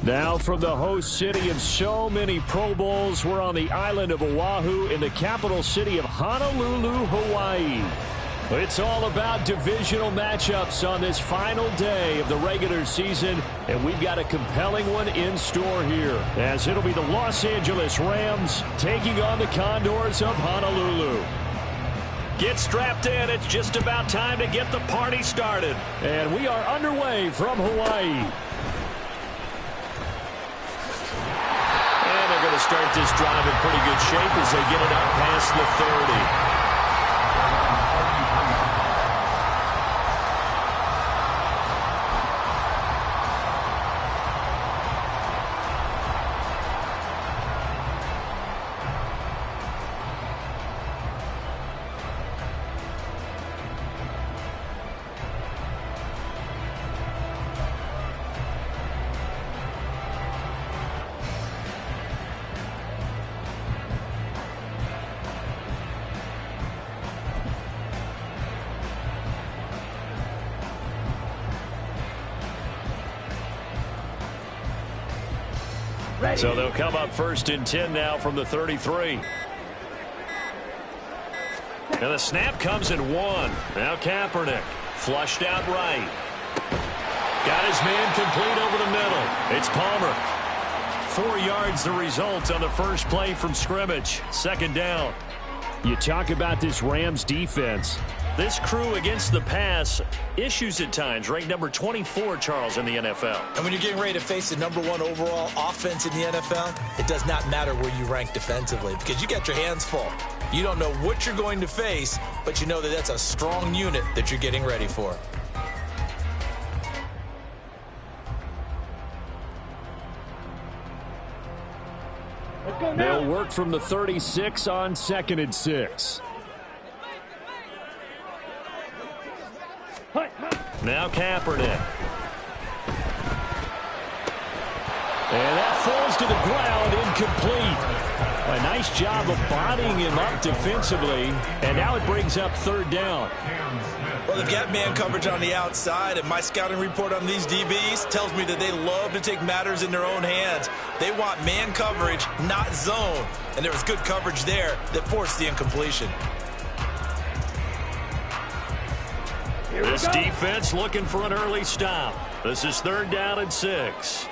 Now from the host city of so many Pro Bowls, we're on the island of Oahu in the capital city of Honolulu, Hawaii. It's all about divisional matchups on this final day of the regular season, and we've got a compelling one in store here, as it'll be the Los Angeles Rams taking on the Condors of Honolulu. Get strapped in. It's just about time to get the party started. And we are underway from Hawaii. They're going to start this drive in pretty good shape as they get it up past the 30. So they'll come up 1st and 10 now from the 33. And the snap comes in 1. Now Kaepernick flushed out right. Got his man complete over the middle. It's Palmer. 4 yards the result on the first play from scrimmage. 2nd down. You talk about this Rams defense. This crew against the pass, issues at times, ranked number 24, Charles, in the NFL. And when you're getting ready to face the number 1 overall offense in the NFL, it does not matter where you rank defensively because you got your hands full. You don't know what you're going to face, but you know that that's a strong unit that you're getting ready for. They'll work from the 36 on 2nd and 6. Now Kaepernick. And that falls to the ground, incomplete. A nice job of bodying him up defensively. And now it brings up 3rd down. Well, they've got man coverage on the outside, and my scouting report on these DBs tells me that they love to take matters in their own hands. They want man coverage, not zone. And there was good coverage there that forced the incompletion. This defense looking for an early stop. This is 3rd down and 6.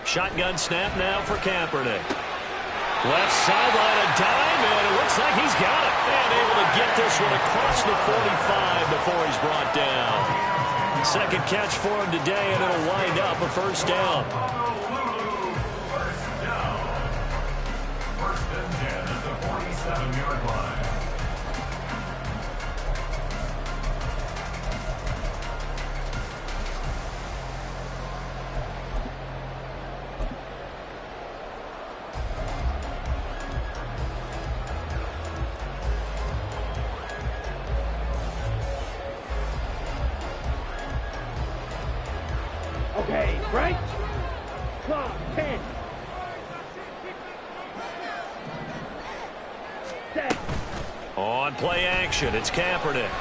Shotgun snap now for Kaepernick. Left sideline, a dime, and it looks like he's got it. And able to get this one across the 45 before he's brought down. 2nd catch for him today, and it'll wind up a 1st down. 1st and 10 at the 47-yard line. Okay, right? Clock, 10. Set. On play action, it's Kaepernick.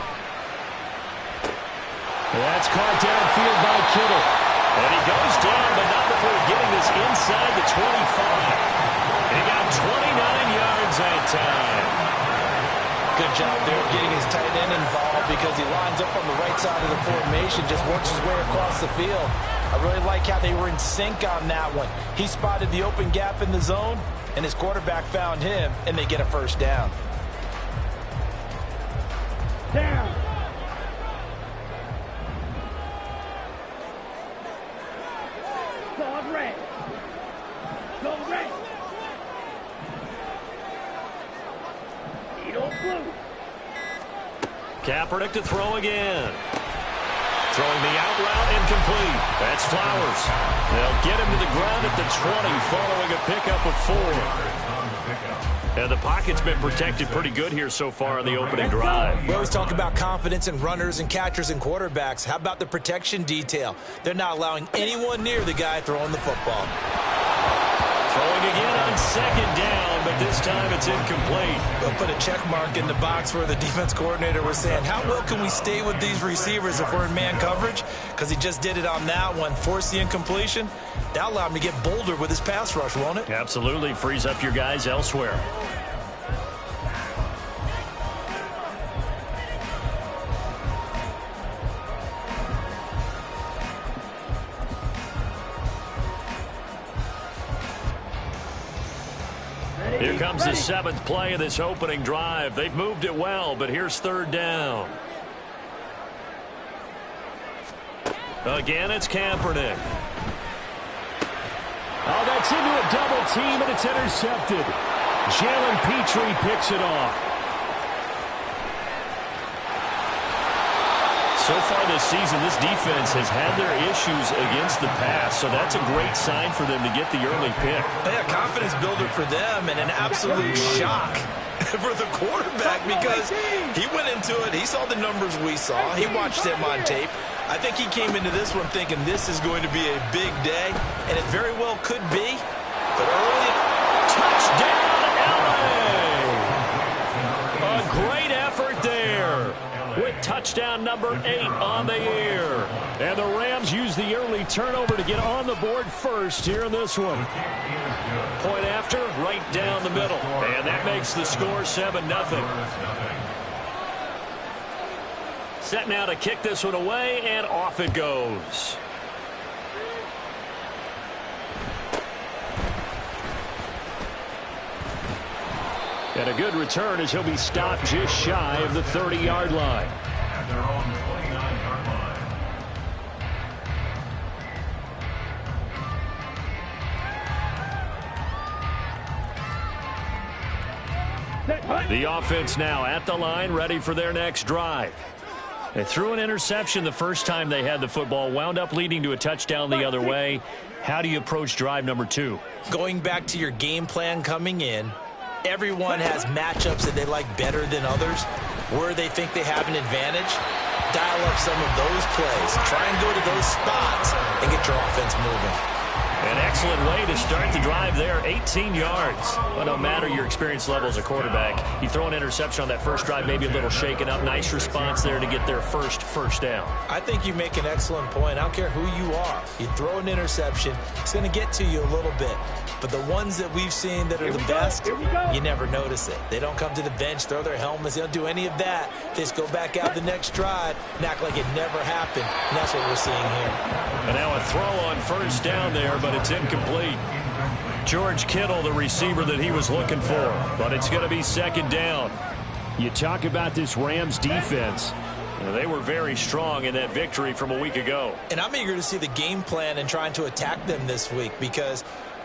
That's caught downfield by Kittle. And he goes down, but not before getting this inside the 25. And he got 29 yards that time. Good job there of getting his tight end involved because he lines up on the right side of the formation, just works his way across the field. I really like how they were in sync on that one. He spotted the open gap in the zone, and his quarterback found him, and they get a 1st down. Down. Go red. Go red. Needle blue. Kaepernick to throw again. Throwing the out route, incomplete. That's Flowers. They'll get him to the ground at the 20 following a pickup of 4. And the pocket's been protected pretty good here so far in the opening drive. We always talk about confidence in runners and catchers and quarterbacks. How about the protection detail? They're not allowing anyone near the guy throwing the football. Throwing again on 2nd down, but but this time it's incomplete. They'll put a check mark in the box where the defense coordinator was saying, how well can we stay with these receivers if we're in man coverage? Because he just did it on that one, forced the incompletion. That allowed him to get bolder with his pass rush, won't it? Absolutely. Frees up your guys elsewhere. Here comes the 7th play of this opening drive. They've moved it well, but here's 3rd down. Again, it's Kaepernick. Oh, that's into a double team, and it's intercepted. Jalen Petrie picks it off. So far this season, this defense has had their issues against the pass, so that's a great sign for them to get the early pick. Yeah, confidence builder for them and an absolute shock for the quarterback because he went into it. He saw the numbers we saw. He watched them on tape. I think he came into this one thinking this is going to be a big day, and it very well could be. But early, touchdown, LA! A great effort there with touchdown number 8 on the year. And the Rams use the early turnover to get on the board first here in this one. Point after, right down the middle. And that makes the score 7-0. Set now to kick this one away, and off it goes. And a good return as he'll be stopped just shy of the 30-yard line. At their own 29-yard line. The offense now at the line, ready for their next drive. They threw an interception the first time they had the football, wound up leading to a touchdown the other way. How do you approach drive number 2? Going back to your game plan coming in, everyone has matchups that they like better than others. Where they think they have an advantage, dial up some of those plays. Try and go to those spots and get your offense moving. An excellent way to start the drive there, 18 yards. Well, no matter your experience level as a quarterback, you throw an interception on that first drive, maybe a little shaken up. Nice response there to get their first down. I think you make an excellent point. I don't care who you are. You throw an interception, it's going to get to you a little bit. But the ones that we've seen that are the best, you never notice it. They don't come to the bench, throw their helmets. They don't do any of that. They just go back out the next drive and act like it never happened. And that's what we're seeing here. And now a throw on first down there, but it's incomplete. George Kittle, the receiver that he was looking for, but it's going to be 2nd down. You talk about this Rams defense. They were very strong in that victory from a week ago. And I'm eager to see the game plan and trying to attack them this week because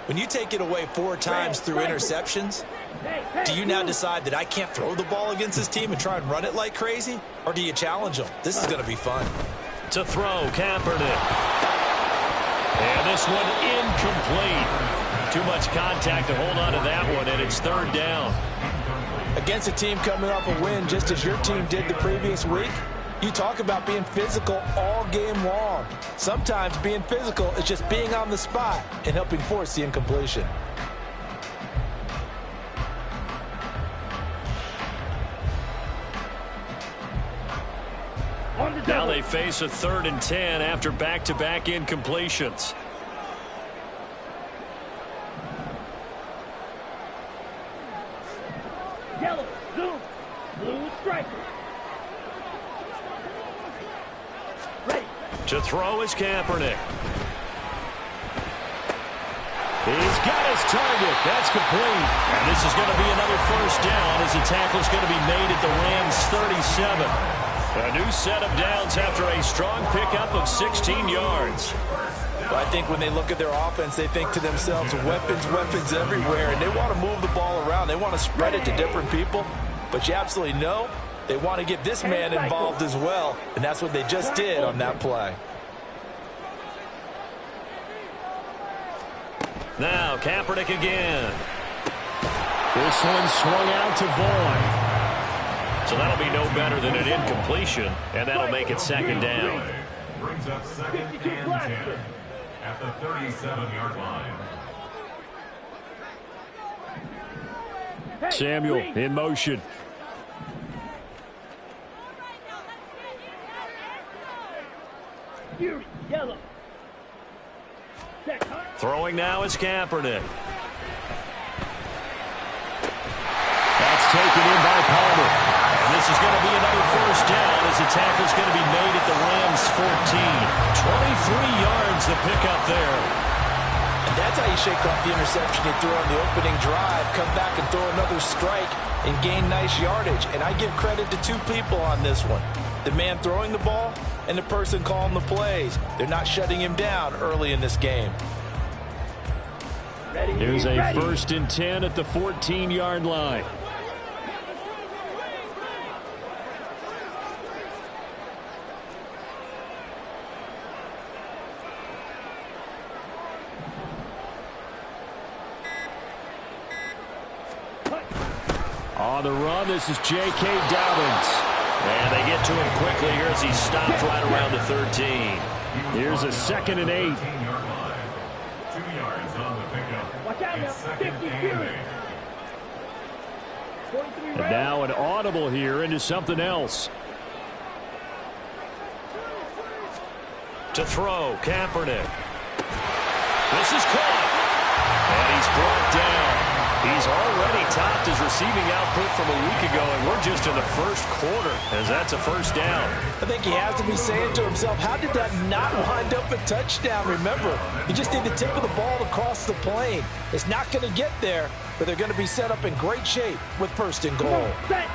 when you take it away 4 times through interceptions, do you now decide that I can't throw the ball against this team and try and run it like crazy? Or do you challenge them? This is going to be fun. To throw, Kaepernick. And this one incomplete. Too much contact to hold on to that one, and it's 3rd down. Against a team coming off a win just as your team did the previous week, you talk about being physical all game long. Sometimes being physical is just being on the spot and helping force the incompletion. Now they face a 3rd and 10 after back-to-back incompletions. Yellow, zoom, blue striker. Ready. To throw is Kaepernick. He's got his target. That's complete. And this is going to be another first down as the tackle's going to be made at the Rams 37. A new set of downs after a strong pickup of 16 yards. Well, I think when they look at their offense, they think to themselves, weapons everywhere, and they want to move the ball around. They want to spread it to different people. But you absolutely know they want to get this man involved as well, and that's what they just did on that play. Now Kaepernick again. This one swung out to Vaughn. So that'll be no better than an incompletion, and that'll make it 2nd down. Brings up 2nd and 10 at the 37-yard line. Samuel in motion. Fury, yellow. Set, huh? Throwing now is Kaepernick. That's taken in by Palmer. And this is going to be another first down as the tackle's going to be made at the Rams 14. 23 yards the pickup there. And that's how you shake off the interception you threw on the opening drive. Come back and throw another strike and gain nice yardage. And I give credit to two people on this one. The man throwing the ball and the person calling the plays. They're not shutting him down early in this game. Ready, Here's a ready. 1st and 10 at the 14-yard line. On the run, this is J.K. Dobbins. And they get to him quickly here as he stopped right around the 13. Here's a 2nd and 8. 15-yard line. 2 yards on the pickup. Watch out now. It's 50 2nd and Fury. 8. 43 And Rams. now an audible here into something else. To throw, Kaepernick. This is caught. And he's brought down. He's already topped his receiving output from a week ago, and we're just in the first quarter, as that's a first down. I think he has to be saying to himself, how did that not wind up a touchdown? Remember, you just need the tip of the ball across the plane. It's not going to get there, but they're going to be set up in great shape with 1st and goal. Set.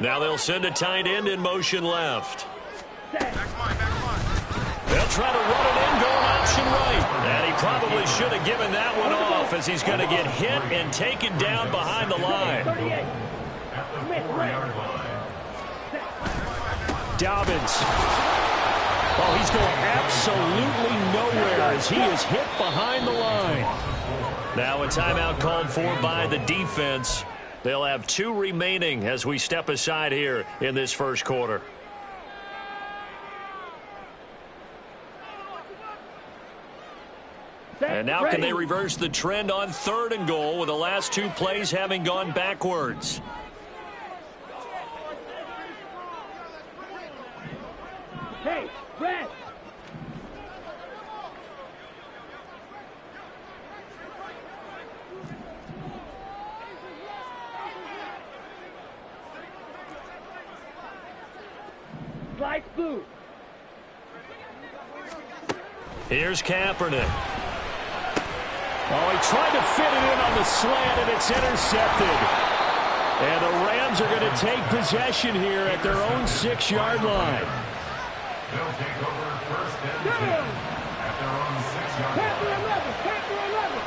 Now they'll send a tight end in motion left. Set. They'll try to run it in, going option right. And he probably should have given that one off as he's going to get hit and taken down behind the line. 38. At the 4-yard line. Dobbins. Oh, he's going absolutely nowhere as he is hit behind the line. Now a timeout called for by the defense. They'll have 2 remaining as we step aside here in this first quarter. And now can they reverse the trend on 3rd and goal with the last 2 plays having gone backwards? Hey, red. Slice blue. Here's Kaepernick. Oh, he tried to fit it in on the slant, and it's intercepted. And the Rams are going to take possession here at their own 6-yard line. They'll take over 1st and 10 at their own 6-yard line. Panther 11. Panther 11.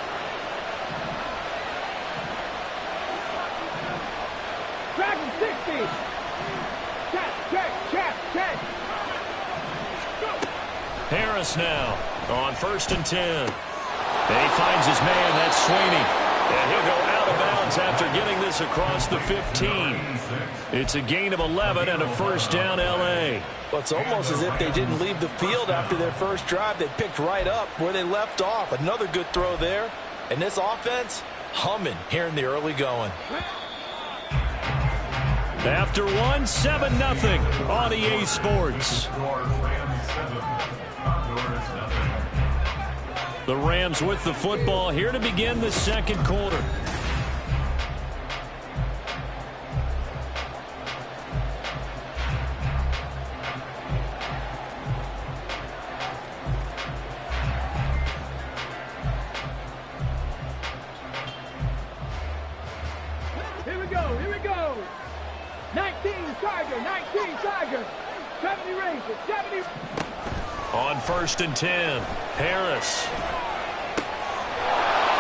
Dragon 60. Check. Harris now on 1st and 10. And he finds his man, that's Sweeney. And he'll go out of bounds after getting this across the 15. It's a gain of 11 and a first down, L.A. Well, it's almost as if they didn't leave the field after their first drive. They picked right up where they left off. Another good throw there. And this offense, humming here in the early going. After 7-0 on EA Sports. Score Rams 7, Condors nothing. The Rams with the football here to begin the second quarter. Here we go. 19 Tiger. 70 Rangers, 70. On 1st and 10, Harris.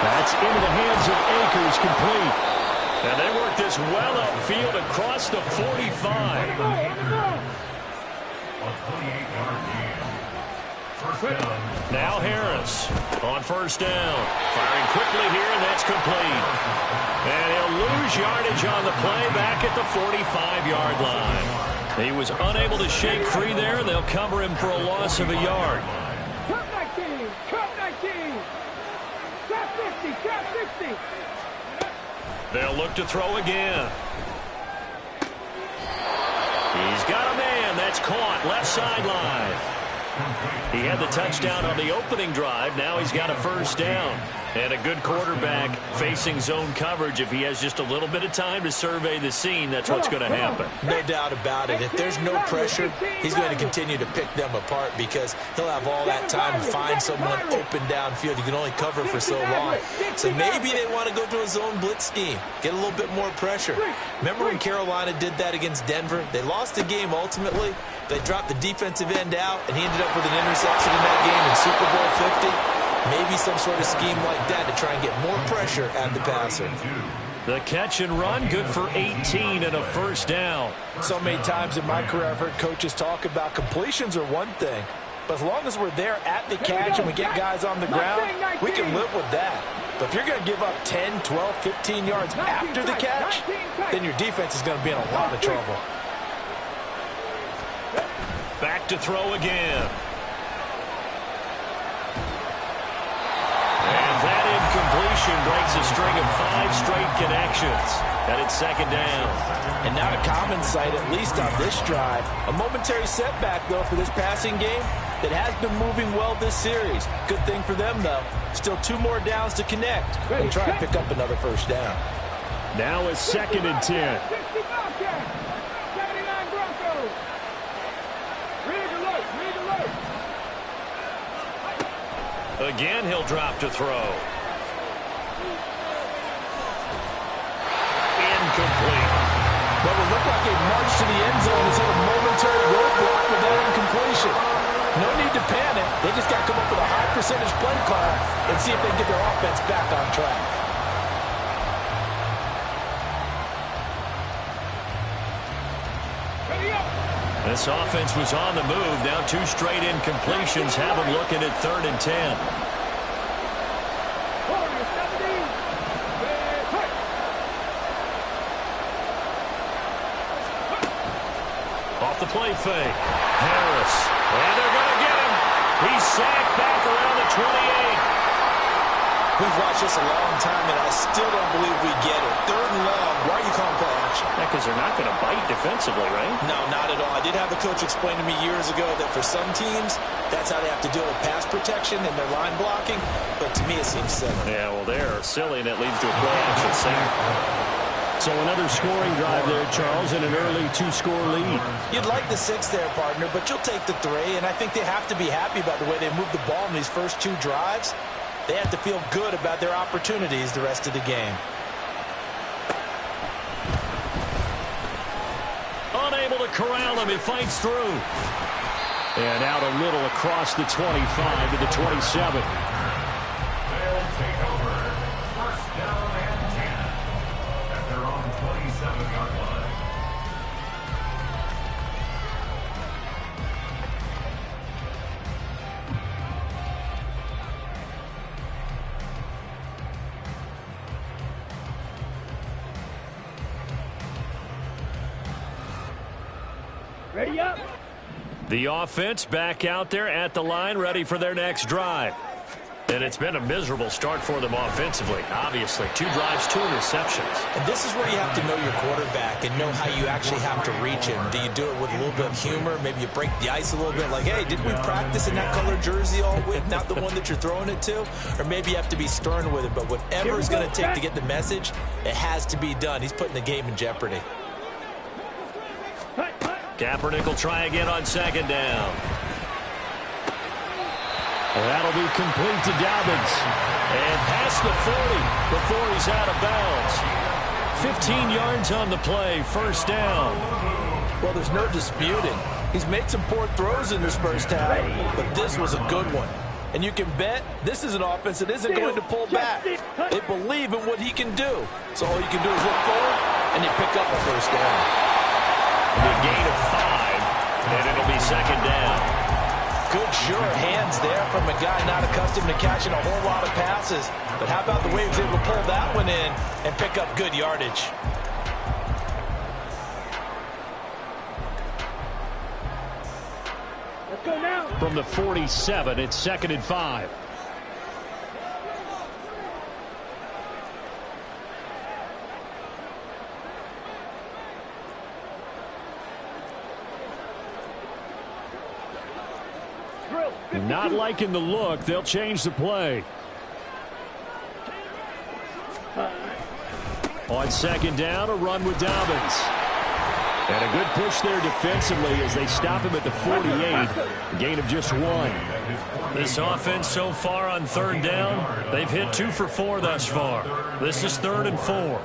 That's into the hands of Akers, complete. And they work this well upfield across the 45. A 28-yard gain. First down. Now Harris on 1st down. Firing quickly here, and that's complete. And he'll lose yardage on the play back at the 45-yard line. He was unable to shake free there, and they'll cover him for a loss of a yard. Cup 19. trap 60. They'll look to throw again. He's got a man. That's caught. Left sideline. He had the touchdown on the opening drive. Now he's got a first down. And a good quarterback facing zone coverage. If he has just a little bit of time to survey the scene, that's what's going to happen. No doubt about it. If there's no pressure, he's going to continue to pick them apart because he'll have all that time to find someone open downfield. You can only cover for so long. So maybe they want to go to a zone blitz scheme, get a little bit more pressure. Remember when Carolina did that against Denver? They lost the game ultimately. They dropped the defensive end out, and he ended up with an interception in that game in Super Bowl 50. Maybe some sort of scheme like that to try and get more pressure at the passer. The catch and run, good for 18 and a first down. So many times in my career I've heard coaches talk about completions are one thing, but as long as we're there at the catch and we get guys on the ground, we can live with that. But if you're going to give up 10, 12, 15 yards after the catch, then your defense is going to be in a lot of trouble. Back to throw again. And that incompletion breaks a string of 5 straight connections. And it's second down. And not a common sight, at least on this drive. A momentary setback, though, for this passing game that has been moving well this series. Good thing for them, though. Still 2 more downs to connect and try to pick up another first down. Now it's second and 10. 60 Bobcats. 79 Broncos. Rig alert. Rig alert. Again, he'll drop to throw. Incomplete. Well, it looked like a march to the end zone has hit a momentary roadblock with that incompletion. No need to panic. They just got to come up with a high percentage play call and see if they can get their offense back on track. This offense was on the move. Now 2 straight incompletions have them looking at third and 10. Off the play fake. Harris. And they're going to get him. He's sacked back around the 28. We've watched this a long time, and I still don't believe we get it. Third and long. Why are you calling play action? Yeah, because they're not going to bite defensively, right? No, not at all. I did have a coach explain to me years ago that for some teams, that's how they have to deal with pass protection and their line blocking. But to me, it seems silly. Yeah, well, they're silly, and it leads to a play action sack. So another scoring drive there, Charles, and an early 2-score lead. You'd like the 6 there, partner, but you'll take the 3, and I think they have to be happy about the way they moved the ball in these first 2 drives. They have to feel good about their opportunities the rest of the game. Unable to corral him. He fights through. And out a little across the 25 to the 27. They'll take over. First down and 10 at their own 27-yard line. Ready up. The offense back out there at the line, ready for their next drive. And it's been a miserable start for them offensively, obviously. 2 drives, 2 interceptions. And this is where you have to know your quarterback and know how you actually have to reach him. Do you do it with a little bit of humor? Maybe you break the ice a little bit, like, hey, didn't we practice in that color jersey all week, not the one that you're throwing it to? Or maybe you have to be stern with it, but whatever it's going to take to get the message, it has to be done. He's putting the game in jeopardy. Kaepernick will try again on second down. That'll be complete to Dobbins. And past the 40 before he's out of bounds. 15 yards on the play, first down. Well, there's no disputing. He's made some poor throws in this first half, but this was a good one. And you can bet this is an offense that isn't going to pull back. They believe in what he can do. So all you can do is look forward, and you pick up a first down. The gain of 5, and it'll be second down. Good, sure hands there from a guy not accustomed to catching a whole lot of passes. But how about the way he was able to pull that one in and pick up good yardage? Let's go now. From the 47, it's second and 5. Not liking the look. They'll change the play. On second down, a run with Dobbins. And a good push there defensively as they stop him at the 48. A gain of just 1. This offense so far on third down, they've hit 2 for 4 thus far. This is 3rd and 4.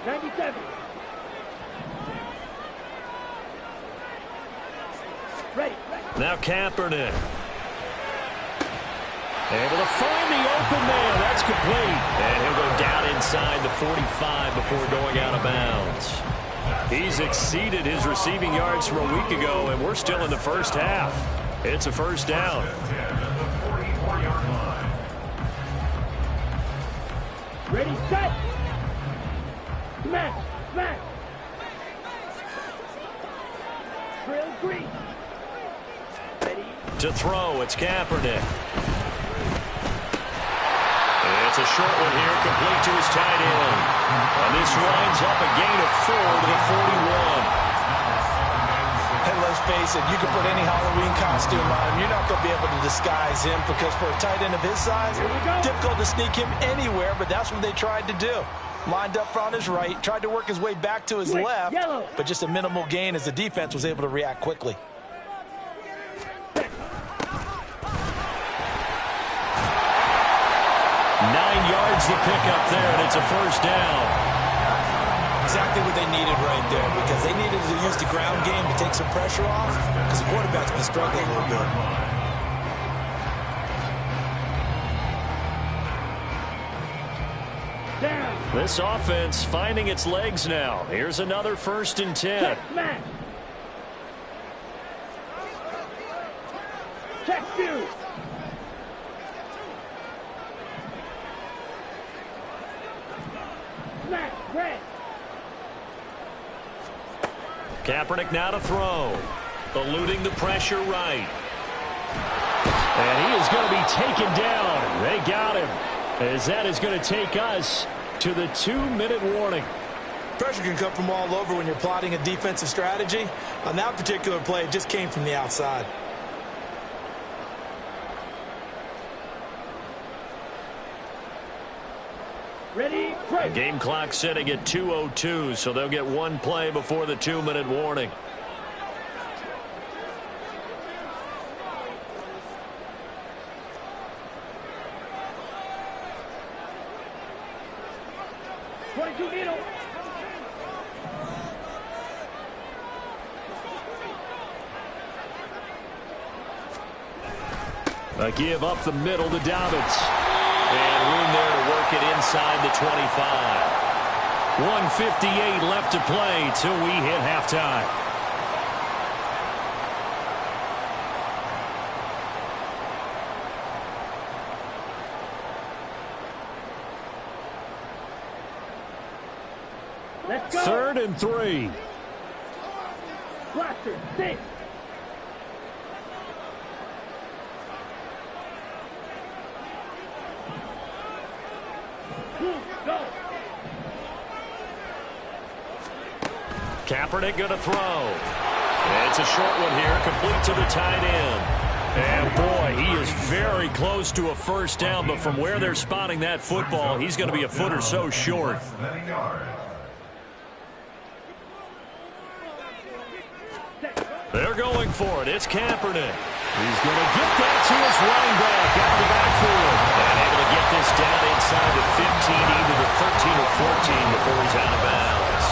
97. Ready. Now Kaepernick. Able to find the open man. That's complete. And he'll go down inside the 45 before going out of bounds. He's exceeded his receiving yards from a week ago, and we're still in the first half. It's a first down. Ready, set. Smash, smash. Drill green. Ready. To throw, it's Kaepernick. It's a short one here, complete to his tight end. And this winds up a gain of 4 to the 41. And let's face it, you can put any Halloween costume on him. You're not going to be able to disguise him because for a tight end of his size, difficult to sneak him anywhere, but that's what they tried to do. Lined up on his right, tried to work his way back to his left, but just a minimal gain as the defense was able to react quickly. 9 yards to pick up there, and it's a first down. Exactly what they needed right there because they needed to use the ground game to take some pressure off because the quarterback's been struggling a little bit. Down. This offense finding its legs now. Here's another 1st and 10. Check, smash. Check 2. Smash, red. Kaepernick now to throw. Eluding the pressure right. And he is going to be taken down. They got him. As that is going to take us to the 2-minute warning. Pressure can come from all over when you're plotting a defensive strategy. On that particular play, it just came from the outside. Ready, break. Game clock setting at 2:02, so they'll get 1 play before the 2-minute warning. A give up the middle to Dobbins. And room there to work it inside the 25. 1:58 left to play till we hit halftime. Let's go. 3rd and 3. Blaster, stay. Go. Kaepernick going to throw. It's a short one here, complete to the tight end. And boy, he is very close to a first down, but from where they're spotting that football, he's going to be a foot or so short. They're going for it. It's Kaepernick. He's going to get that to his running back out of the backfield. And able to get this down inside the 15, either the 13 or 14 before he's out of bounds.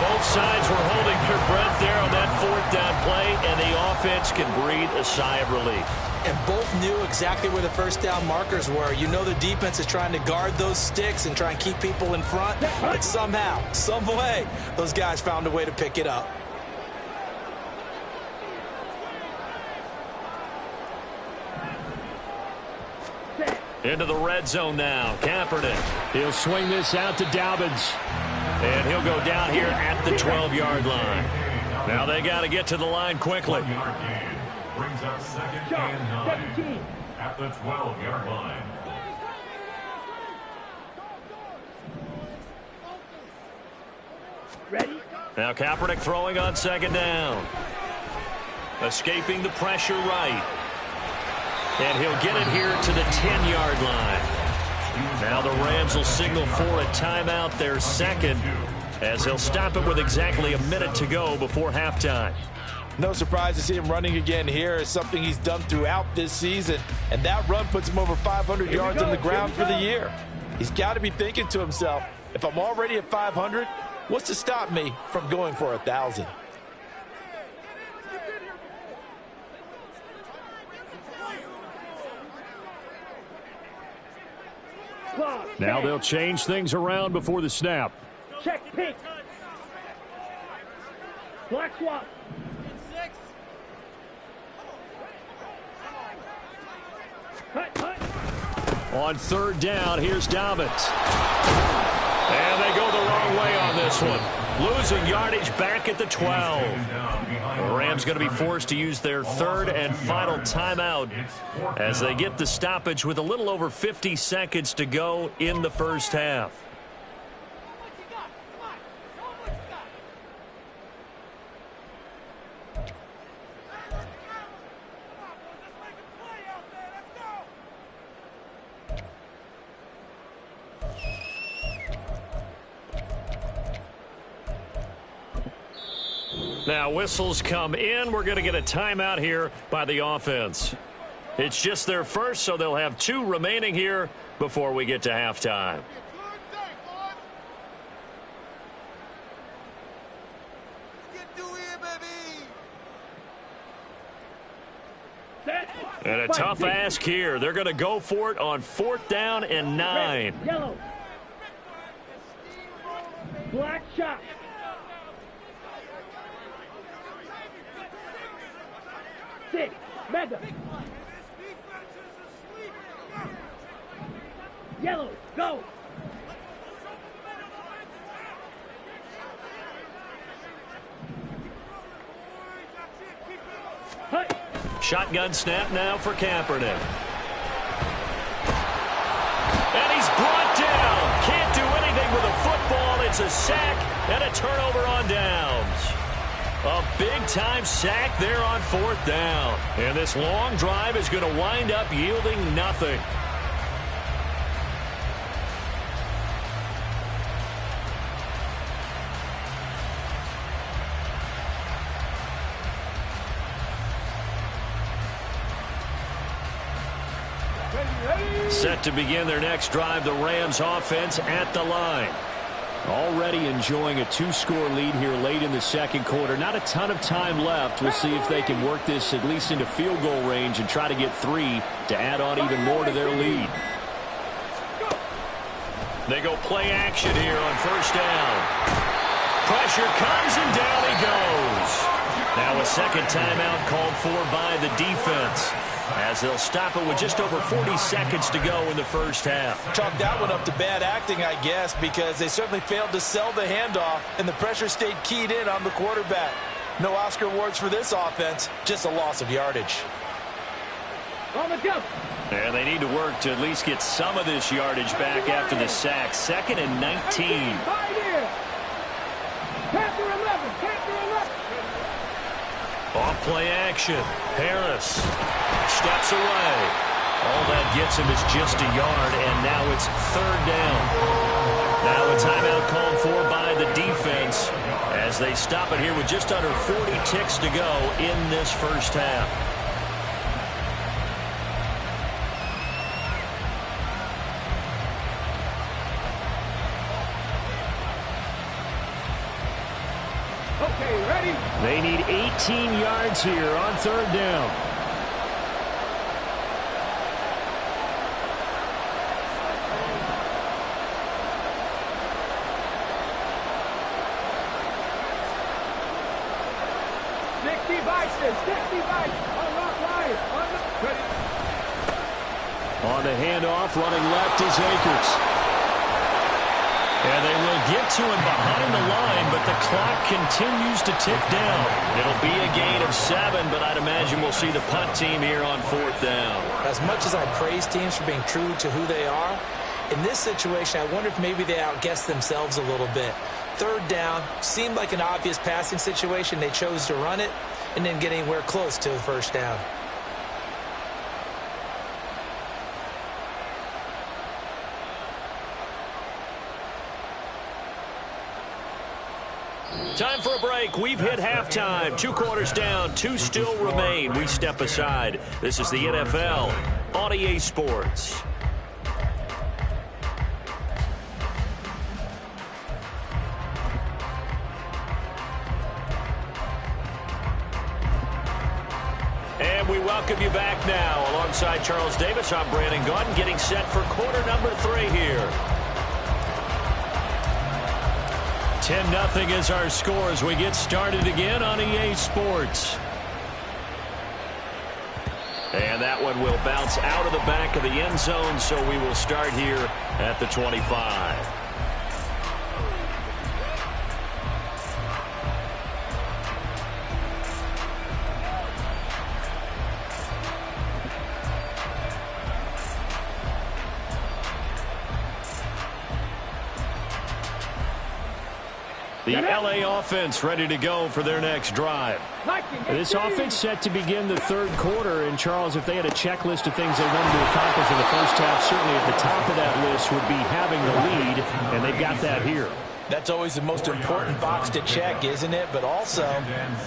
Both sides were holding their breath there on that 4th down play, and the offense can breathe a sigh of relief. And both knew exactly where the first down markers were. You know the defense is trying to guard those sticks and try and keep people in front, but somehow, some way, those guys found a way to pick it up. Into the red zone now. Kaepernick. He'll swing this out to Dobbins. And he'll go down here at the 12-yard line. Now they got to get to the line quickly. 1 yard gain brings up 2nd and 9 at the 12-yard line. Ready? Now Kaepernick throwing on 2nd down. escaping the pressure right. And he'll get it here to the 10-yard line. Now the Rams will signal for a timeout, their second, as they'll stop it with exactly a minute to go before halftime. No surprise to see him running again here. It's something he's done throughout this season. And that run puts him over 500 yards on the ground for the year. He's got to be thinking to himself, if I'm already at 500, what's to stop me from going for 1,000? Now they'll change things around before the snap. Check pink. Black swap. On third down, here's Dobbins. And they go the wrong way on this one. Losing yardage back at the 12. The Rams going to be forced to use their third and final timeout as they get the stoppage with a little over 50 seconds to go in the first half. Now whistles come in. We're going to get a timeout here by the offense. It's just their first, so they'll have 2 remaining here before we get to halftime. And a tough ask here. They're going to go for it on 4th down and 9. Yellow. Black shot. Six. Mega. Yellow. Go. Hut. Shotgun snap now for Kaepernick. And he's brought down. Can't do anything with a football. It's a sack and a turnover on downs. A big-time sack there on 4th down. And this long drive is going to wind up yielding nothing. Set to begin their next drive, the Rams offense at the line. Already enjoying a 2-score lead here late in the second quarter. Not a ton of time left. We'll see if they can work this at least into field goal range and try to get 3 to add on even more to their lead. They go play action here on 1st down. Pressure comes and down he goes. Now a second timeout called for by the defense, as they'll stop it with just over 40 seconds to go in the first half. Chalk that one up to bad acting, I guess, because they certainly failed to sell the handoff, and the pressure stayed keyed in on the quarterback. No Oscar awards for this offense, just a loss of yardage. On the jump. And they need to work to at least get some of this yardage back after the sack. 2nd and 19. Panther 11. Panther 11. Off play action. Harris steps away. All that gets him is just a yard, and now it's 3rd down. Now a timeout called for by the defense as they stop it here with just under 40 ticks to go in this first half. Okay, ready? They need 18 yards here on 3rd down. On the handoff, running left is Akers. And they will get to him behind the line, but the clock continues to tick down. It'll be a gain of 7, but I'd imagine we'll see the punt team here on 4th down. As much as I praise teams for being true to who they are, in this situation, I wonder if maybe they outguessed themselves a little bit. 3rd down seemed like an obvious passing situation. They chose to run it. and didn't get anywhere close to the first down. Time for a break. We've hit halftime. 2 quarters down. 2 still remain. We step aside. This is the NFL on EA Sports. And we welcome you back now. Alongside Charles Davis, I'm Brandon Gaudin, getting set for quarter number 3 here. 10-0 is our score as we get started again on EA Sports. And that one will bounce out of the back of the end zone, so we will start here at the 25. The LA offense ready to go for their next drive. This offense Set to begin the 3rd quarter. And, Charles, if they had a checklist of things they wanted to accomplish in the first half, certainly at the top of that list would be having the lead, and they've got that here. That's always the most important box to check, isn't it? But also,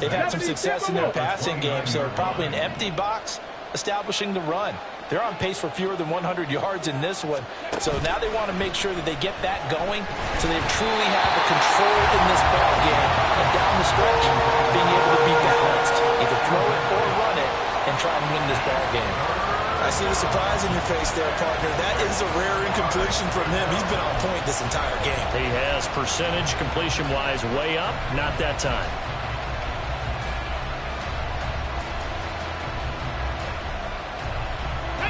they've had some success in their passing game, so probably an empty box establishing the run. They're on pace for fewer than 100 yards in this one. So now they want to make sure that they get that going so they truly have the control in this ball game. And down the stretch, being able to be balanced. Either throw it or run it and try and win this ball game. I see the surprise in your face there, partner. That is a rare incompletion from him. He's been on point this entire game. He has percentage completion-wise way up. Not that time.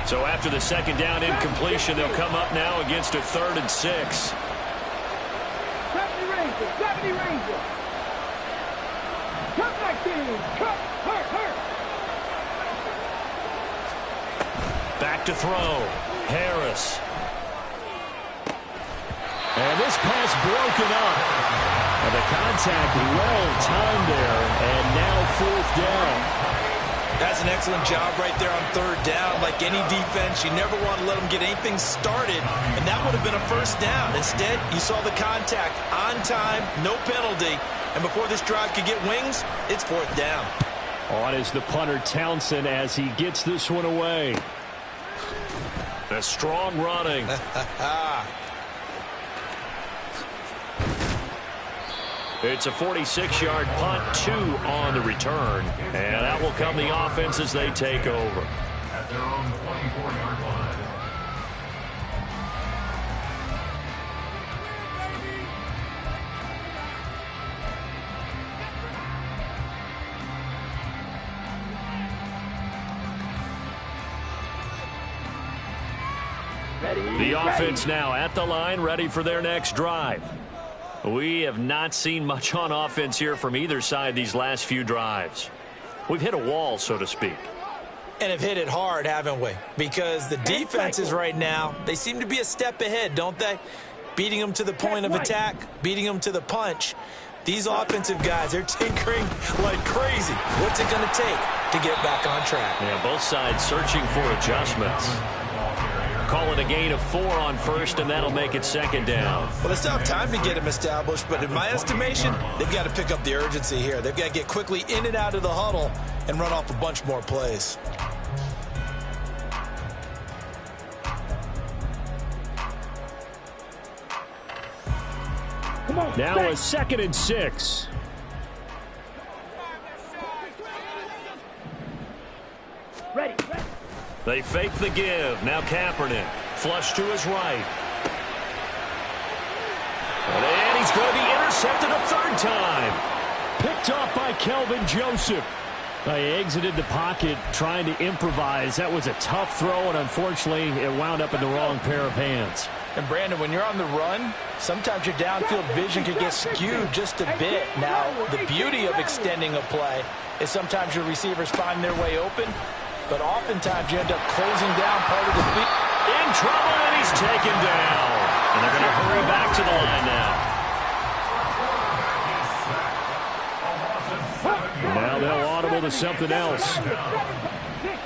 So after the 2nd down incompletion, they'll come up now against a 3rd and 6. 70 Ranger. Cut like this. Cut. Hurt. Back to throw. Harris. And this pass broken up. And the contact well timed there. And now 4th down. That's an excellent job right there on 3rd down. Like any defense, you never want to let them get anything started, and that would have been a 1st down. Instead, you saw the contact on time, no penalty, and before this drive could get wings, it's 4th down. On is the punter Townsend as he gets this one away. A strong running. It's a 46-yard punt, 2 on the return. And that will come the offense as they take over. At their own 24-yard line. The offense now at the line, ready for their next drive. We have not seen much on offense here from either side these last few drives. We've hit a wall, so to speak. And have hit it hard, haven't we? Because the defenses right now, they seem to be a step ahead, don't they? Beating them to the point of attack, beating them to the punch. These offensive guys, they're tinkering like crazy. What's it going to take to get back on track? Yeah, both sides searching for adjustments. Call it a gain of 4 on 1st, and that'll make it 2nd down. Well, they still have time to get him established, but in my estimation, they've got to pick up the urgency here. They've got to get quickly in and out of the huddle and run off a bunch more plays. Come on. Now a 2nd and 6. Ready. They fake the give. Now Kaepernick. Flush to his right. And he's going to be intercepted a 3rd time. Picked off by Kelvin Joseph. He exited the pocket trying to improvise. That was a tough throw, and unfortunately, it wound up in the wrong pair of hands. And, Brandon, when you're on the run, sometimes your downfield vision could get skewed just a bit. Now, the beauty of extending a play is sometimes your receivers find their way open, but oftentimes you end up closing down part of the field. In trouble, and he's taken down. And they're going to hurry back to the line now. Now they'll amenable to something else. 60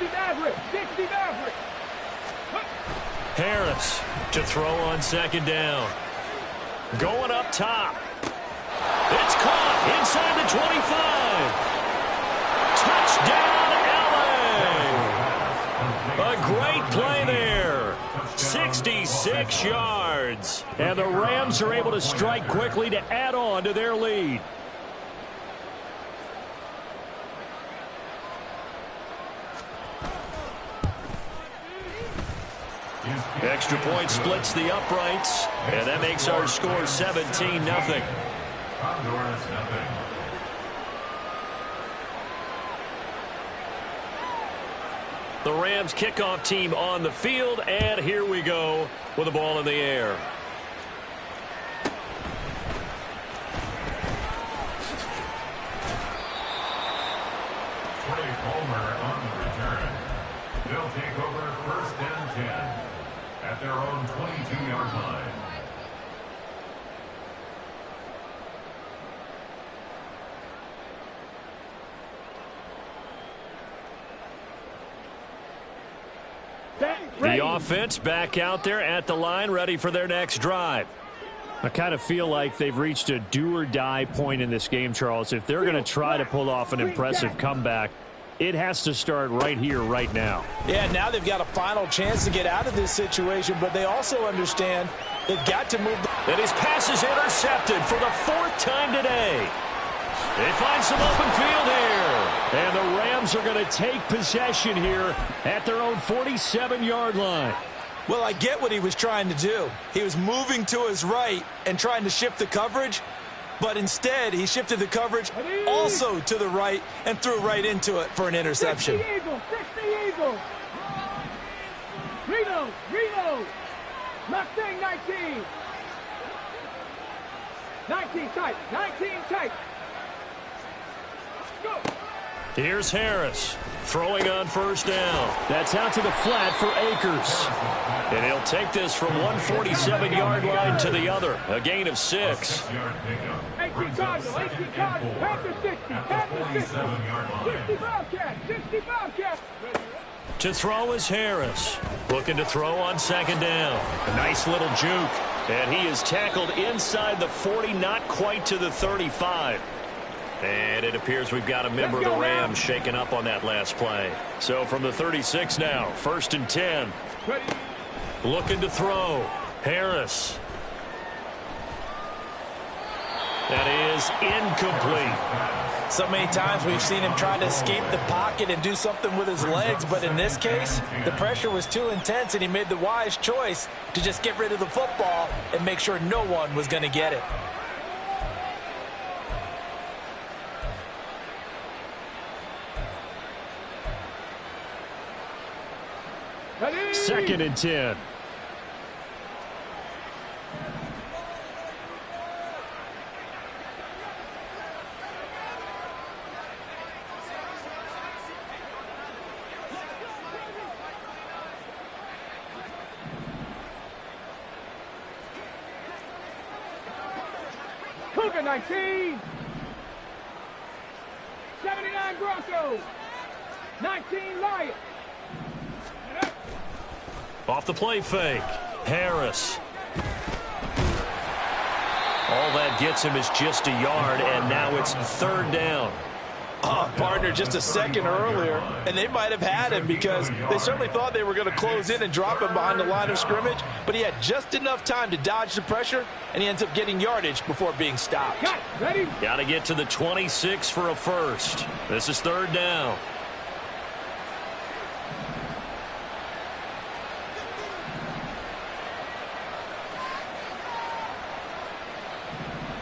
Maverick. 60 Maverick. Harris to throw on second down. Going up top. It's caught inside the 25. Touchdown, LA. A great play there. 66 yards. And the Rams are able to strike quickly to add on to their lead. Extra point splits the uprights, and that makes our score 17-0. Condors, nothing. The Rams kickoff team on the field, and here we go with the ball in the air. Trey Palmer on the return. They'll take over first and 10 at their own 22-yard line. The offense back out there at the line, ready for their next drive. I kind of feel like they've reached a do-or-die point in this game, Charles. If they're going to try to pull off an impressive comeback, it has to start right here, right now. Yeah, now they've got a final chance to get out of this situation, but they also understand they've got to move. And his pass is intercepted for the fourth time today. They find some open field here. And the Rams are going to take possession here at their own 47-yard line. Well, I get what he was trying to do. He was moving to his right and trying to shift the coverage, but instead he shifted the coverage also to the right and threw right into it for an interception. 60 Eagles. 60 Eagles. Reno. Mustang 19. 19 tight. 19 tight. Go. Here's Harris throwing on first down. That's out to the flat for Akers. And he'll take this from 147-yard line to the other. A gain of 6. 18 Cardinal. 18 Cardinal. Panther 60. Panther 60. 60 Bobcat. 60 Bobcat. To throw is Harris. Looking to throw on second down. A nice little juke. And he is tackled inside the 40, not quite to the 35. And it appears we've got a member of the Rams shaken up on that last play. So from the 36 now, first and 10. Looking to throw. Harris. That is incomplete. So many times we've seen him try to escape the pocket and do something with his legs, but in this case, the pressure was too intense and he made the wise choice to just get rid of the football and make sure no one was going to get it. Second and 10. Cougar 19. 79 Broncos. 19 Lions. Off the play fake. Harris. All that gets him is just a yard, and now it's third down. Oh, partner, just a second earlier, and they might have had him because they certainly thought they were going to close in and drop him behind the line of scrimmage, but he had just enough time to dodge the pressure, and he ends up getting yardage before being stopped. Ready? Got to get to the 26 for a first. This is third down.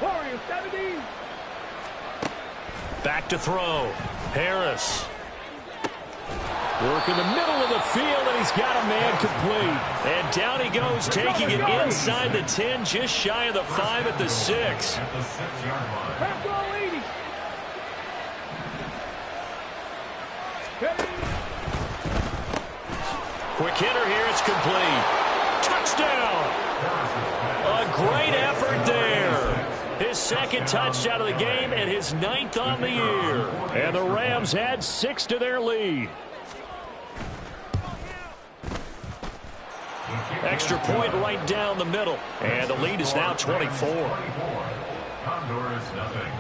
Warriors 70. Back to throw. Harris. Work in the middle of the field, and he's got a man complete. And down he goes, taking it inside the 10, just shy of the 5 at the 6. At the 6-yard line. Back row 80. Ready? Quick hitter here, it's complete. Touchdown! A great effort there. His his second touchdown of the game and his 9th on the year. And the Rams add 6 to their lead. Extra point right down the middle. And the lead is now 24. Condors nothing.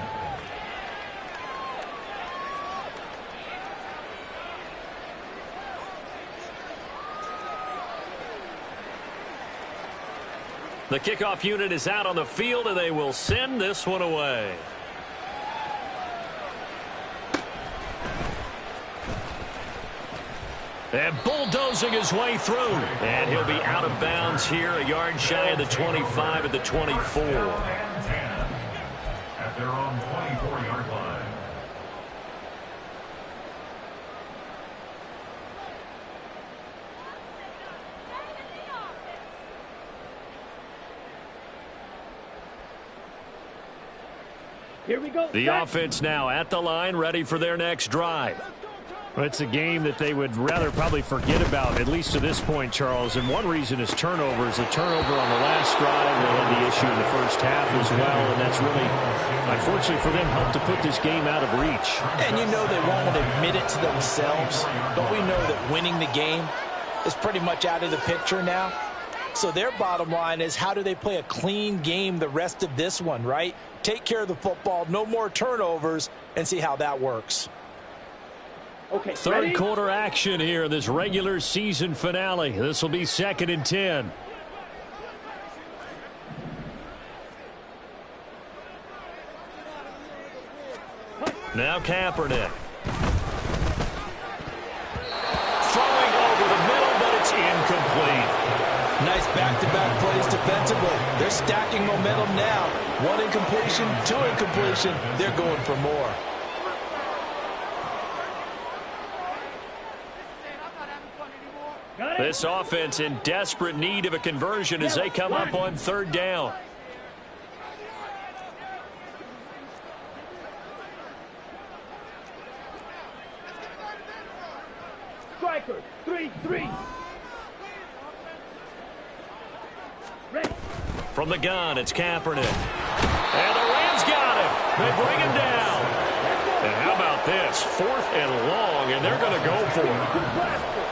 The kickoff unit is out on the field, and they will send this one away. And bulldozing his way through. And he'll be out of bounds here, a yard shy of the 25 at the 24. At their own 24-yard line. Here we go. The offense now at the line, ready for their next drive. Well, it's a game that they would rather probably forget about, at least to this point, Charles. And one reason is turnovers. A turnover on the last drive will end the issue in the first half as well. And that's really, unfortunately for them, helped to put this game out of reach. And you know they won't admit it to themselves, but we know that winning the game is pretty much out of the picture now. So their bottom line is, how do they play a clean game the rest of this one, right? Take care of the football, no more turnovers, and see how that works. Okay, Third quarter action here in this regular season finale. This will be 2nd and 10. Now Kaepernick. Throwing over the middle, but it's incomplete. Nice back-to-back plays defensively. They're stacking momentum now. 1 incompletion, 2 incompletion. They're going for more. This offense in desperate need of a conversion as they come up on 3rd down. Striker, 3-3. Ready. From the gun, it's Kaepernick. And the Rams got him. They bring him down. And how about this? 4th and long, and they're going to go for it.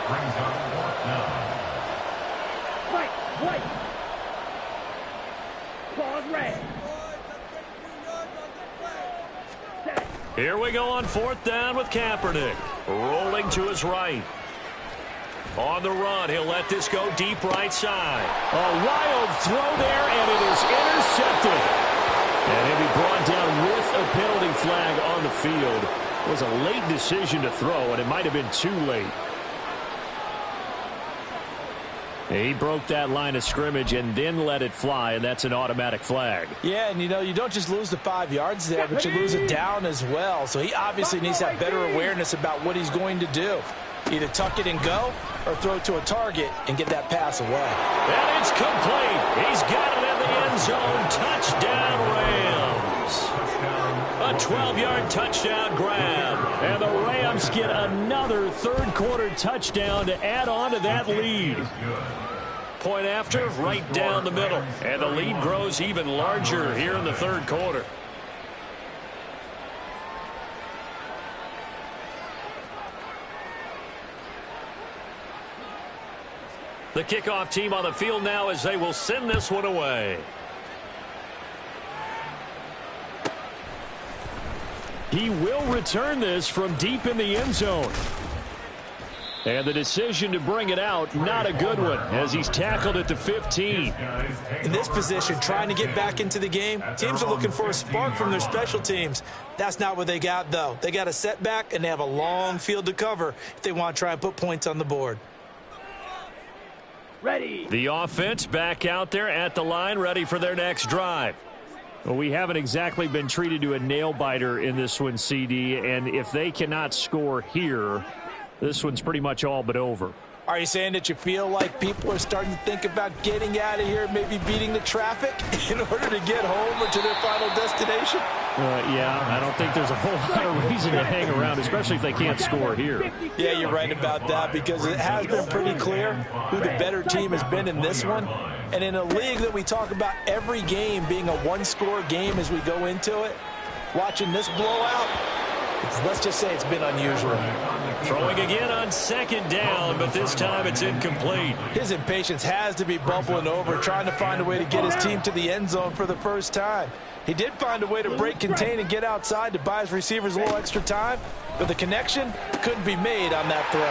Brings up 4th down. White. Pause red. Here we go on 4th down with Kaepernick. Rolling to his right. On the run, he'll let this go deep right side. A wild throw there, and it is intercepted. And he'll be brought down with a penalty flag on the field. It was a late decision to throw, and it might have been too late. He broke that line of scrimmage and then let it fly, and that's an automatic flag. Yeah, and you know, you don't just lose the 5 yards there, but you lose it down as well. So he obviously needs to have better awareness about what he's going to do. Either tuck it and go or throw it to a target and get that pass away. And it's complete. He's got it in the end zone. Touchdown, Rams. A 12-yard touchdown grab. And the Rams get another 3rd quarter touchdown to add on to that lead. Point after, right down the middle. And the lead grows even larger here in the 3rd quarter. The kickoff team on the field now as they will send this one away. He will return this from deep in the end zone. And the decision to bring it out, not a good one, as he's tackled at the 15. In this position, trying to get back into the game, teams are looking for a spark from their special teams. That's not what they got, though. They got a setback, and they have a long field to cover if they want to try and put points on the board. Ready. The offense back out there at the line, ready for their next drive. Well, we haven't exactly been treated to a nail-biter in this one, CD, and if they cannot score here, this one's pretty much all but over. Are you saying that you feel like people are starting to think about getting out of here, maybe beating the traffic in order to get home or to their final destination? Yeah, I don't think there's a whole lot of reason to hang around, especially if they can't score here. Yeah, you're right about that, because it has been pretty clear who the better team has been in this one. And in a league that we talk about every game being a one-score game as we go into it, watching this blowout, let's just say it's been unusual. Throwing again on second down, but this time it's incomplete. His impatience has to be bubbling over, trying to find a way to get his team to the end zone for the first time. He did find a way to break, contain, and get outside to buy his receivers a little extra time, but the connection couldn't be made on that throw.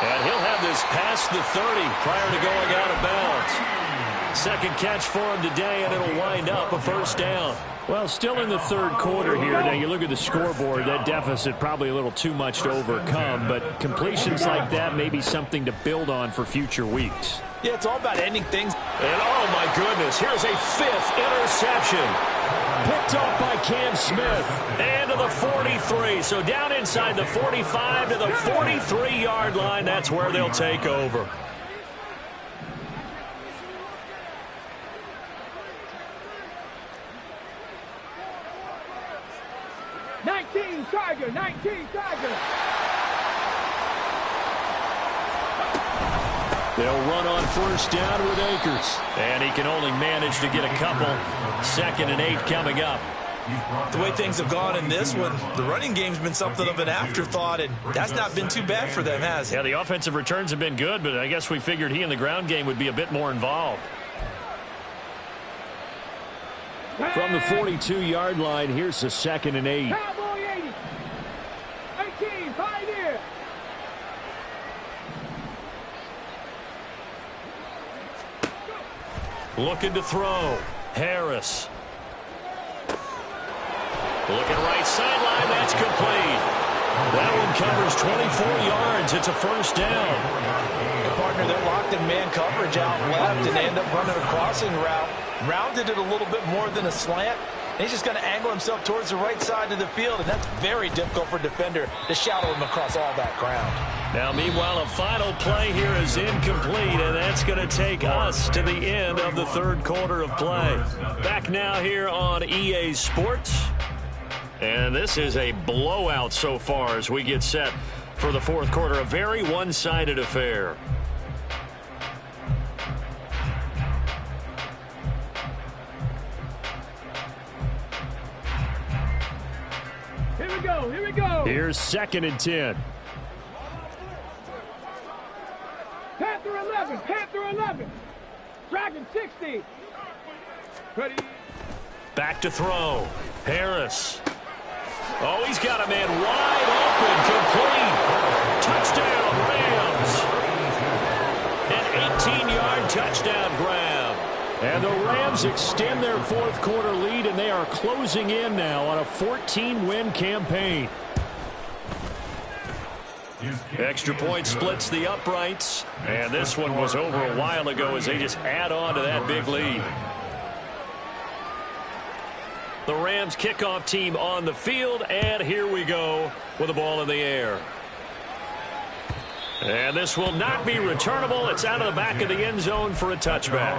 And he'll have this past the 30 prior to going out of bounds. Second catch for him today, and it'll wind up a first down. Well, still in the third quarter here. Now, you look at the scoreboard, that deficit probably a little too much to overcome, but completions like that may be something to build on for future weeks. Yeah, it's all about ending things. And, oh, my goodness, here's a fifth interception. Picked off by Cam Smith. And to the 43. So down inside the 45 to the 43-yard line. That's where they'll take over. Tiger, 19 Tiger. They'll run on first down with Akers. And he can only manage to get a couple. 2nd and 8 coming up. The way things have gone in this one, the running game's been something of an afterthought, and that's not been too bad for them, has it? Yeah, the offensive returns have been good, but I guess we figured he in the ground game would be a bit more involved. From the 42-yard line, here's the 2nd and 8. Cowboy 80. 18, Pioneer. Looking to throw. Harris. Looking right sideline. That's complete. That one covers 24 yards. It's a first down. The partner that locked in man coverage out left, and they end up running a crossing route. Rounded it a little bit more than a slant. And he's just going to angle himself towards the right side of the field, and that's very difficult for a defender to shadow him across all that ground. Now, meanwhile, a final play here is incomplete, and that's going to take us to the end of the third quarter of play. Back now here on EA Sports. And this is a blowout so far as we get set for the fourth quarter. A very one-sided affair. Here we go. Here's 2nd and 10. Panther 11. Dragon 60. Ready. Back to throw. Harris. Oh, he's got a man wide open. Complete. Touchdown, Rams. An 18-yard touchdown grab. And the Rams extend their fourth quarter lead, and they are closing in now on a 14-win campaign. Extra point splits the uprights, and this one was over a while ago as they just add on to that big lead. The Rams kickoff team on the field, and here we go with the ball in the air. And this will not be returnable. It's out of the back of the end zone for a touchback.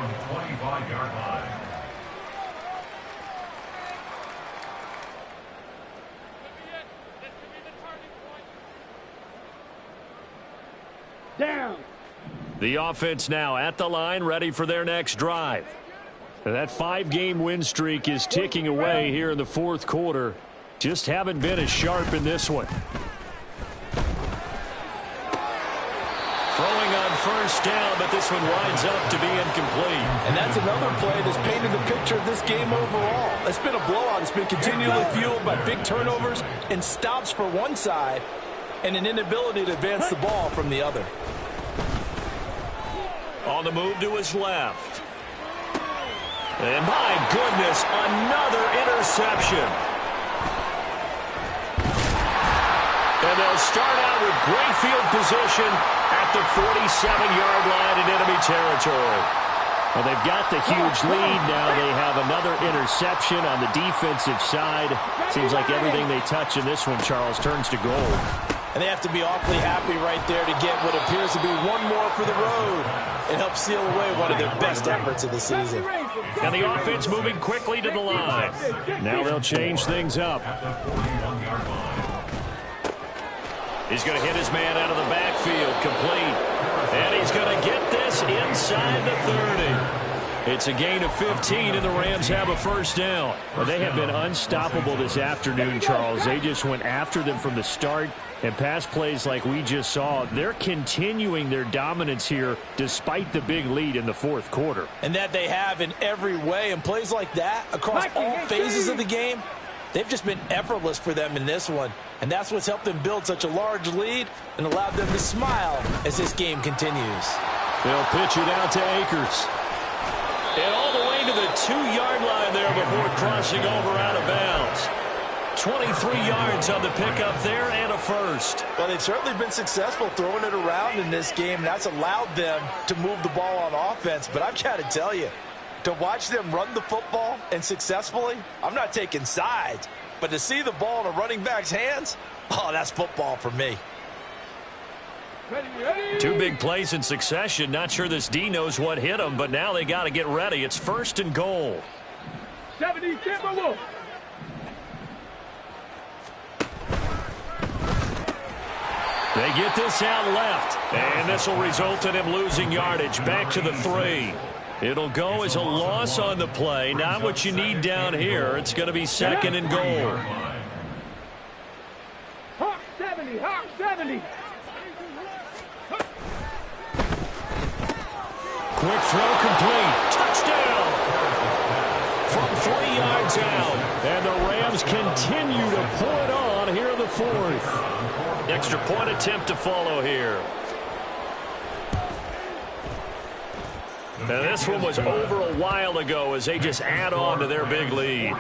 Down. The offense now at the line, ready for their next drive. That 5-game win streak is ticking away here in the fourth quarter. Just haven't been as sharp in this one. Throwing on first down, but this one winds up to be incomplete. And that's another play that's painted the picture of this game overall. It's been a blowout. It's been continually fueled by big turnovers and stops for one side and an inability to advance the ball from the other. On the move to his left. And my goodness, another interception. And they'll start out with great field position at the 47-yard line in enemy territory. Well, they've got the huge lead now. They have another interception on the defensive side. Seems like everything they touch in this one, Charles, turns to gold. And they have to be awfully happy right there to get what appears to be one more for the road. and help seal away one of their best efforts of the season. And the offense moving quickly to the line. Now they'll change things up. He's going to hit his man out of the backfield, complete. And he's going to get this inside the 30. It's a gain of 15, and the Rams have a first down. Well, they have been unstoppable this afternoon, Charles. They just went after them from the start, and pass plays like we just saw. They're continuing their dominance here despite the big lead in the fourth quarter. And that they have in every way. And plays like that across all phases of the game, they've just been effortless for them in this one. And that's what's helped them build such a large lead and allowed them to smile as this game continues. They'll pitch it out to Akers. And all the way to the 2-yard line there before crossing over out of bounds. 23 yards on the pickup there and a first. Well, they've certainly been successful throwing it around in this game. That's allowed them to move the ball on offense. But I've got to tell you, to watch them run the football and successfully, I'm not taking sides. But to see the ball in a running back's hands, oh, that's football for me. Two big plays in succession. Not sure this D knows what hit him, but now they got to get ready. It's first and goal. 70, Timberwolves. They get this out left, and this will result in him losing yardage back to the 3. It'll go as a loss on the play. Not what you need down here. It's going to be second and goal. Hawk 70, Hawk 70. Quick throw complete. Touchdown! From 3 yards out. And the Rams continue to pull it on here in the fourth. Extra point attempt to follow here. Now this one was over a while ago as they just add on to their big lead.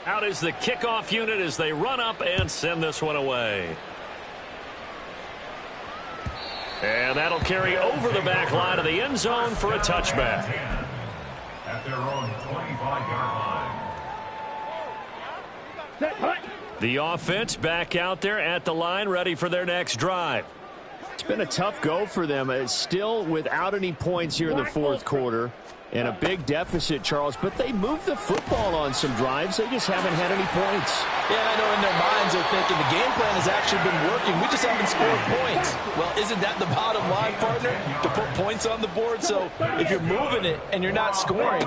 Out is the kickoff unit as they run up and send this one away. And that'll carry over the back line of the end zone for a touchback. At their own 25-yard line. The offense back out there at the line, ready for their next drive. It's been a tough go for them. It's still without any points here in the fourth quarter. And a big deficit, Charles. But they moved the football on some drives. They just haven't had any points. Yeah, I know in their minds they're thinking the game plan has actually been working. We just haven't scored points. Well, isn't that the bottom line, partner? To put points on the board. So if you're moving it and you're not scoring,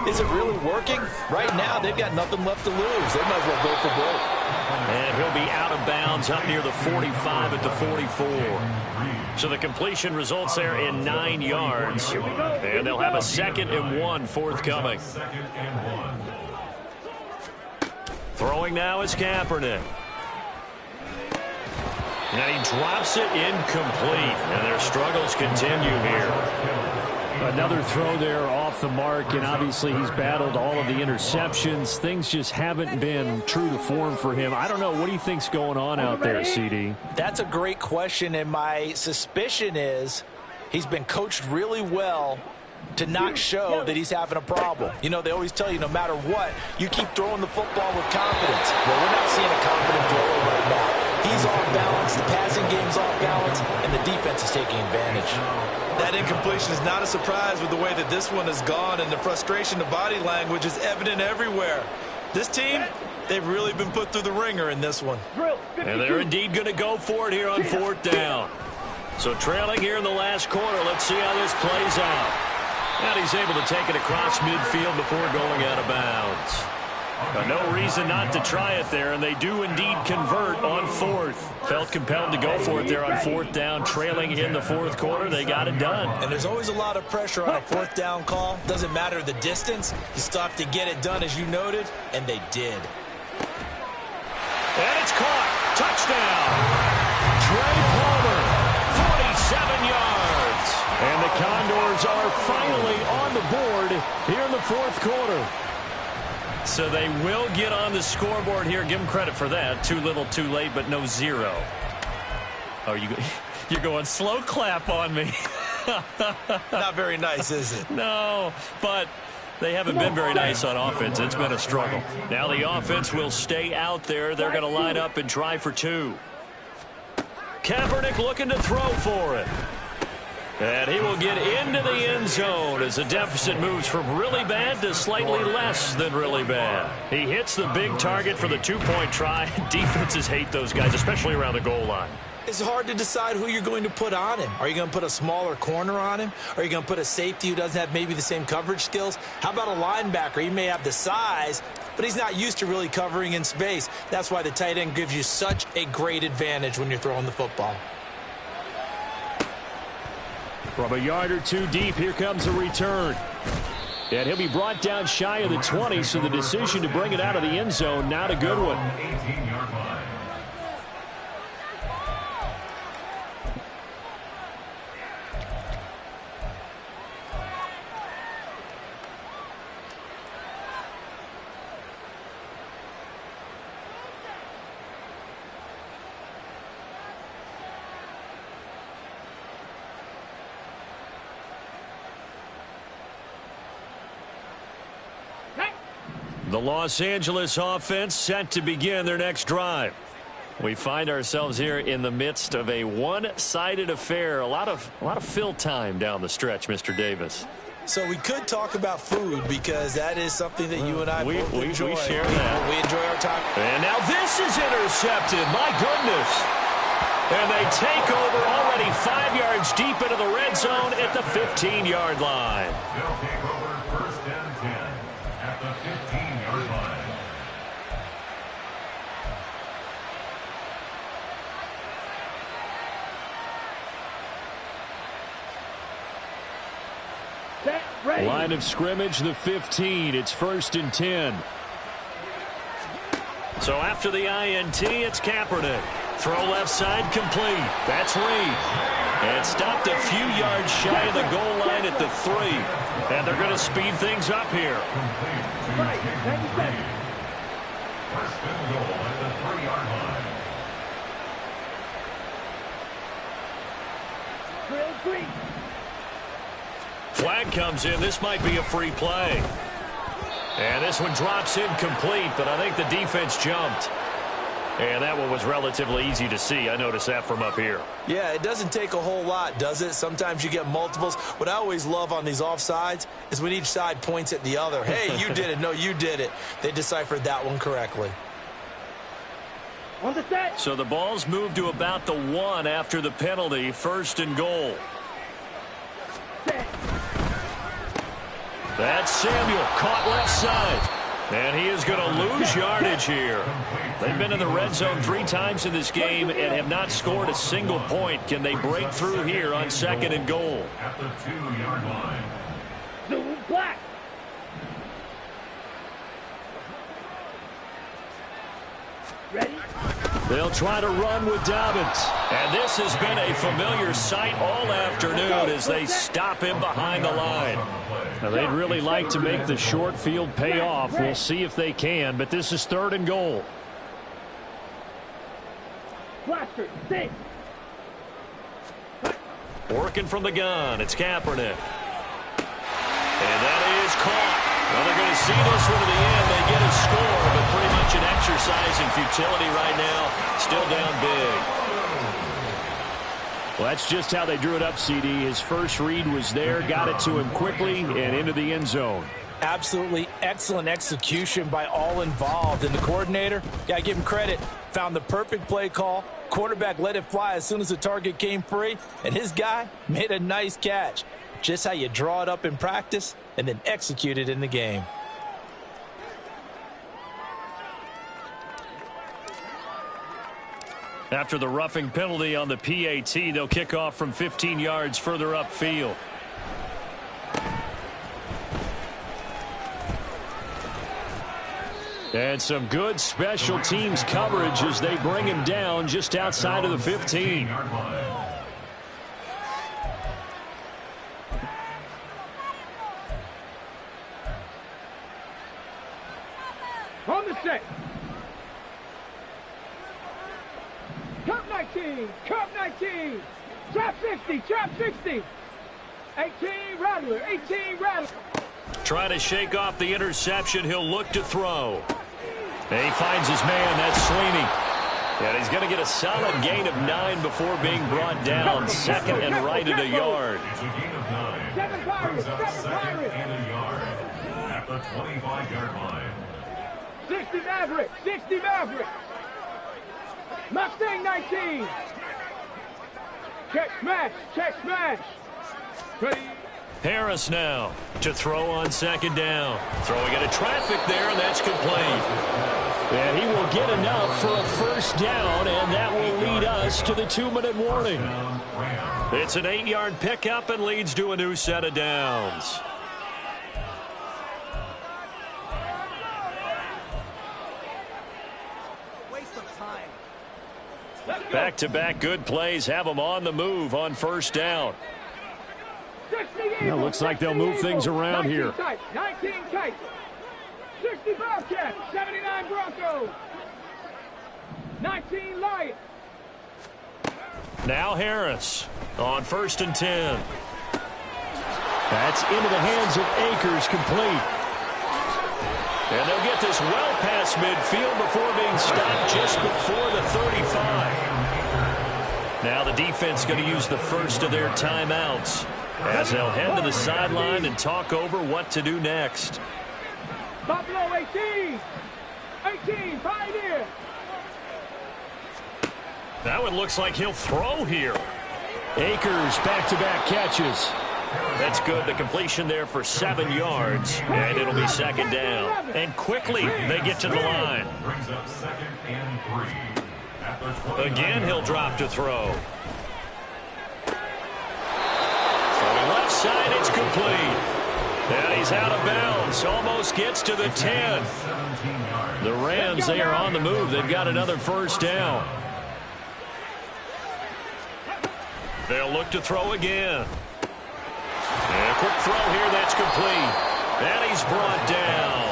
is it really working? Right now, they've got nothing left to lose. They might as well go for broke. And he'll be out of bounds up near the 45 at the 44. So the completion results there in 9 yards. And they'll have a 2nd and 1 forthcoming. Throwing now is Kaepernick. And he drops it incomplete. And their struggles continue here. Another throw there off the mark, and obviously he's battled all of the interceptions. Things just haven't been true to form for him. I don't know. What do you think's going on out there, CD? That's a great question, and my suspicion is he's been coached really well to not show that he's having a problem. You know, they always tell you no matter what, you keep throwing the football with confidence. Well, we're not seeing a confident thrower right now. He's off balance, the passing game's off balance, and the defense is taking advantage. That incompletion is not a surprise with the way that this one has gone, and the frustration, the body language is evident everywhere. This team, they've really been put through the ringer in this one. And they're indeed going to go for it here on 4th down. So trailing here in the last quarter, let's see how this plays out. And he's able to take it across midfield before going out of bounds. No reason not to try it there, and they do indeed convert on 4th. Felt compelled to go for it there on 4th down, trailing in the 4th quarter. They got it done. And there's always a lot of pressure on a 4th down call. Doesn't matter the distance. You still have to get it done, as you noted, and they did. And it's caught. Touchdown. Trey Palmer, 47 yards. And the Condors are finally on the board here in the 4th quarter. So they will get on the scoreboard here. Give them credit for that. Too little, too late, but no 0. Oh, you're going slow clap on me. Not very nice, is it? No, but they haven't been very nice on offense. It's been a struggle. Now the offense will stay out there. They're going to line up and try for 2. Kaepernick looking to throw for it. And he will get into the end zone as the deficit moves from really bad to slightly less than really bad. He hits the big target for the two-point try. Defenses hate those guys, especially around the goal line. It's hard to decide who you're going to put on him. Are you going to put a smaller corner on him? Are you going to put a safety who doesn't have maybe the same coverage skills? How about a linebacker? He may have the size, but he's not used to really covering in space. That's why the tight end gives you such a great advantage when you're throwing the football. From a yard or two deep, here comes a return. And he'll be brought down shy of the 20, so the decision to bring it out of the end zone, not a good one. 18-yard line. The Los Angeles offense set to begin their next drive. We find ourselves here in the midst of a one-sided affair. A lot of fill time down the stretch, Mr. Davis. So we could talk about food because that is something that you and I both enjoy. We share that. We enjoy our time. And now this is intercepted. My goodness. And they take over already 5 yards deep into the red zone at the 15-yard line. They'll take over first and 10 at the 15-yard line. Line of scrimmage, the 15. It's first and 10. So after the INT, it's Kaepernick. Throw left side complete. That's Reed. And stopped a few yards shy of the goal line at the 3. And they're going to speed things up here. First and goal at the 3-yard line. Flag comes in. This might be a free play. And this one drops incomplete, but I think the defense jumped. And that one was relatively easy to see. I noticed that from up here. Yeah, it doesn't take a whole lot, does it? Sometimes you get multiples. What I always love on these offsides is when each side points at the other. Hey, you did it. No, you did it. They deciphered that one correctly. So the ball's moved to about the 1 after the penalty. First and goal. That's Samuel, caught left side. And he is going to lose yardage here. They've been in the red zone 3 times in this game and have not scored a single point. Can they break through here on second and goal? At the 2-yard line. Black. Ready? They'll try to run with Dobbins. And this has been a familiar sight all afternoon as they stop him behind the line. Now, they'd really like to make the short field pay off. We'll see if they can, but this is third and goal. Blaster, 6. Working from the gun, it's Kaepernick. And that is caught. Well, they're going to see this one to the end. They get a score, but pretty much an exercise in futility right now. Still down big. Well, that's just how they drew it up, CD. His first read was there, got it to him quickly, and into the end zone. Absolutely excellent execution by all involved. And the coordinator, got to give him credit, found the perfect play call. Quarterback let it fly as soon as the target came free, and his guy made a nice catch. Just how you draw it up in practice and then execute it in the game. After the roughing penalty on the PAT, they'll kick off from 15 yards further upfield. And some good special teams coverage as they bring him down just outside of the 15. On the set. Cup 19. Cup 19. Trap 50. Trap 60. 18 Rattler. 18 Rattler. Trying to shake off the interception. He'll look to throw. And he finds his man. That's Sweeney. And he's going to get a solid gain of 9 before being brought down. Second and right at a yard. It's a gain of 9. Brings up second and a yard at the 25-yard line. 60 Maverick, 60 Maverick. Mustang 19. Check smash. Ready. Harris now to throw on second down. Throwing into traffic there, and that's complete. And he will get enough for a first down, and that will lead us to the 2-minute warning. It's an 8-yard pickup and leads to a new set of downs. Back-to-back good plays have them on the move on first down. Well, looks like they'll move things around here. 19 tight. 60 Bobcats, 79 Broncos. 19 Lions. Now Harris on 1st and 10. That's into the hands of Akers, complete. And they'll get this well past midfield before being stopped just before the 35. Now the defense going to use the first of their timeouts as they'll head to the sideline and talk over what to do next. Buffalo 18. 18, Pioneer. That one looks like he'll throw here. Akers, back-to-back catches. That's good. The completion there for 7 yards, and it'll be second down. And quickly they get to the line. Brings up second and 3. At the 29. Again, he'll drop to throw. Throwing left side, it's complete. And he's out of bounds. Almost gets to the 10. The Rams, they are on the move. They've got another first down. They'll look to throw again. And a quick throw here, that's complete. And he's brought down.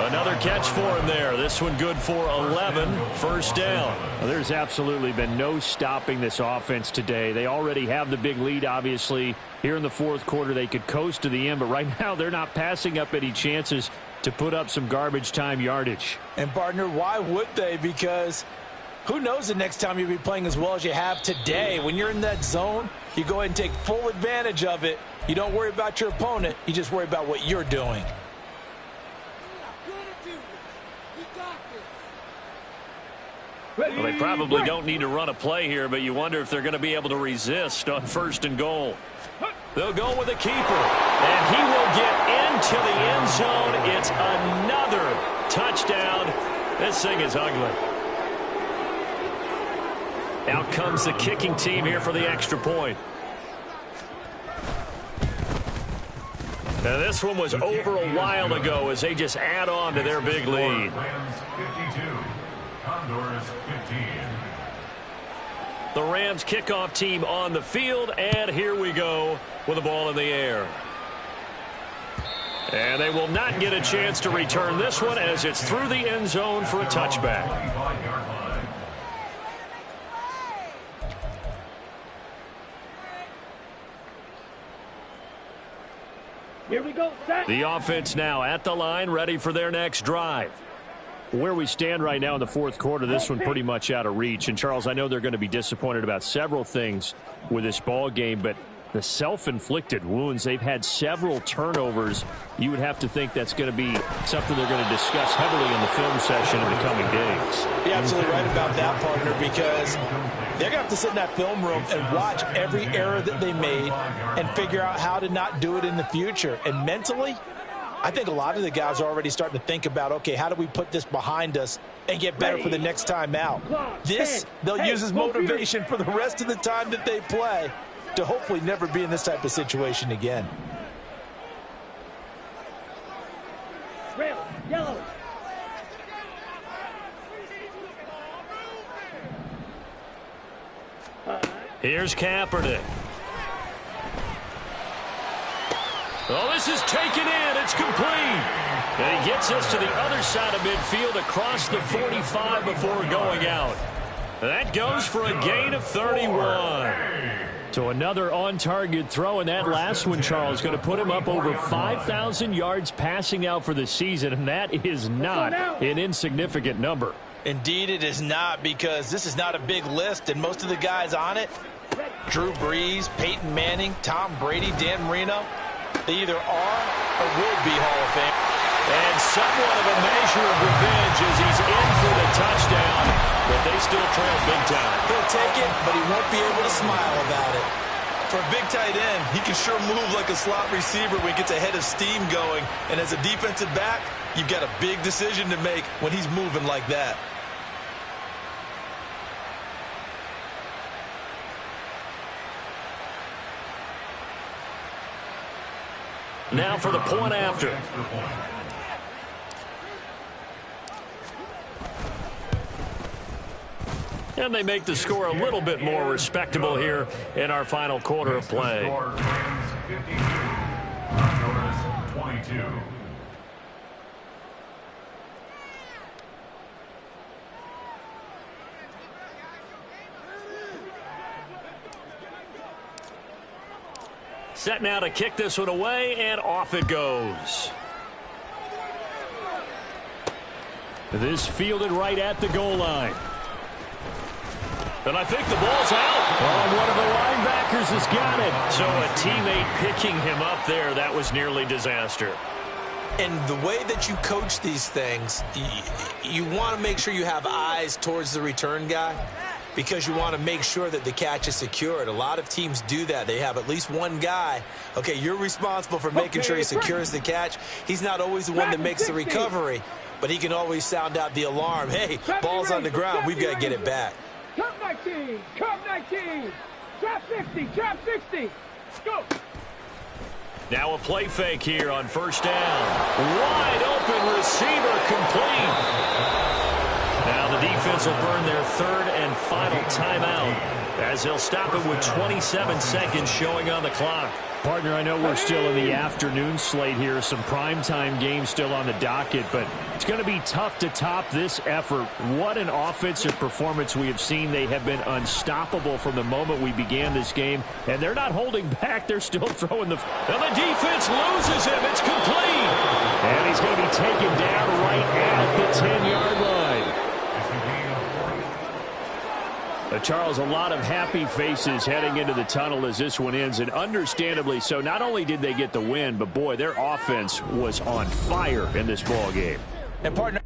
Another catch for him there. This one good for 11. First down. Well, there's absolutely been no stopping this offense today. They already have the big lead, obviously. Here in the fourth quarter, they could coast to the end, but right now they're not passing up any chances to put up some garbage time yardage. And, partner, why would they? Because who knows the next time you'll be playing as well as you have today. When you're in that zone, you go ahead and take full advantage of it. You don't worry about your opponent. You just worry about what you're doing. Well, they probably don't need to run a play here, but you wonder if they're going to be able to resist on 1st and goal. They'll go with a keeper, and he will get into the end zone. It's another touchdown. This thing is ugly. Out comes the kicking team here for the extra point. Now, this one was over a while ago as they just add on to their big lead. Rams 52, Condors 15. The Rams kickoff team on the field, and here we go with the ball in the air. And they will not get a chance to return this one as it's through the end zone for a touchback. 25-yard line. Here we go, set. The offense now at the line, ready for their next drive. Where we stand right now in the fourth quarter, this one pretty much out of reach. And, Charles, I know they're going to be disappointed about several things with this ball game, but the self-inflicted wounds, they've had several turnovers. You would have to think that's going to be something they're going to discuss heavily in the film session in the coming days. You're absolutely right about that, partner, because they're going to have to sit in that film room and watch every error that they made and figure out how to not do it in the future. And mentally, I think a lot of the guys are already starting to think about, okay, how do we put this behind us and get better for the next time out? This, they'll use as motivation for the rest of the time that they play to hopefully never be in this type of situation again. Red, yellow. Here's Kaepernick. Oh, this is taken in. It's complete. And he gets us to the other side of midfield across the 45 before going out. That goes for a gain of 31. So another on-target throw, and that last one, Charles, going to put him up over 5,000 yards passing out for the season, and that is not an insignificant number. Indeed, it is not, because this is not a big list, and most of the guys on it, Drew Brees, Peyton Manning, Tom Brady, Dan Marino, they either are or will be Hall of Fame. And somewhat of a measure of revenge as he's in for the touchdown, but they still trail big time. He'll take it, but he won't be able to smile about it. For a big tight end, he can sure move like a slot receiver when he gets a head of steam going. And as a defensive back, you've got a big decision to make when he's moving like that. Now for the point after. And they make the score a little bit more respectable here in our final quarter of play. 22. Set now to kick this one away, and off it goes. This fielded right at the goal line. And I think the ball's out. Oh, one of the linebackers has got it. So a teammate picking him up there, that was nearly disaster. And the way that you coach these things, you want to make sure you have eyes towards the return guy, because you want to make sure that the catch is secured. A lot of teams do that. They have at least one guy. Okay, you're responsible for making sure he secures the catch. He's not always the one that makes the recovery, but he can always sound out the alarm. Hey, ball's on the ground. We've got to get it back. Trap 19, trap 19, trap 60, trap 60. Go. Now a play fake here on first down. Wide open receiver complete. Now the defense will burn their third and final timeout as they'll stop it with 27 seconds showing on the clock. Partner, I know we're still in the afternoon slate here. Some primetime games still on the docket, but it's going to be tough to top this effort. What an offensive performance we have seen. They have been unstoppable from the moment we began this game, and they're not holding back. They're still throwing the... And the defense loses him. It's complete. And he's going to be taken down right at the 10-yard line. Charles, a lot of happy faces heading into the tunnel as this one ends, and understandably so. Not only did they get the win, but boy, their offense was on fire in this ball game. And partner,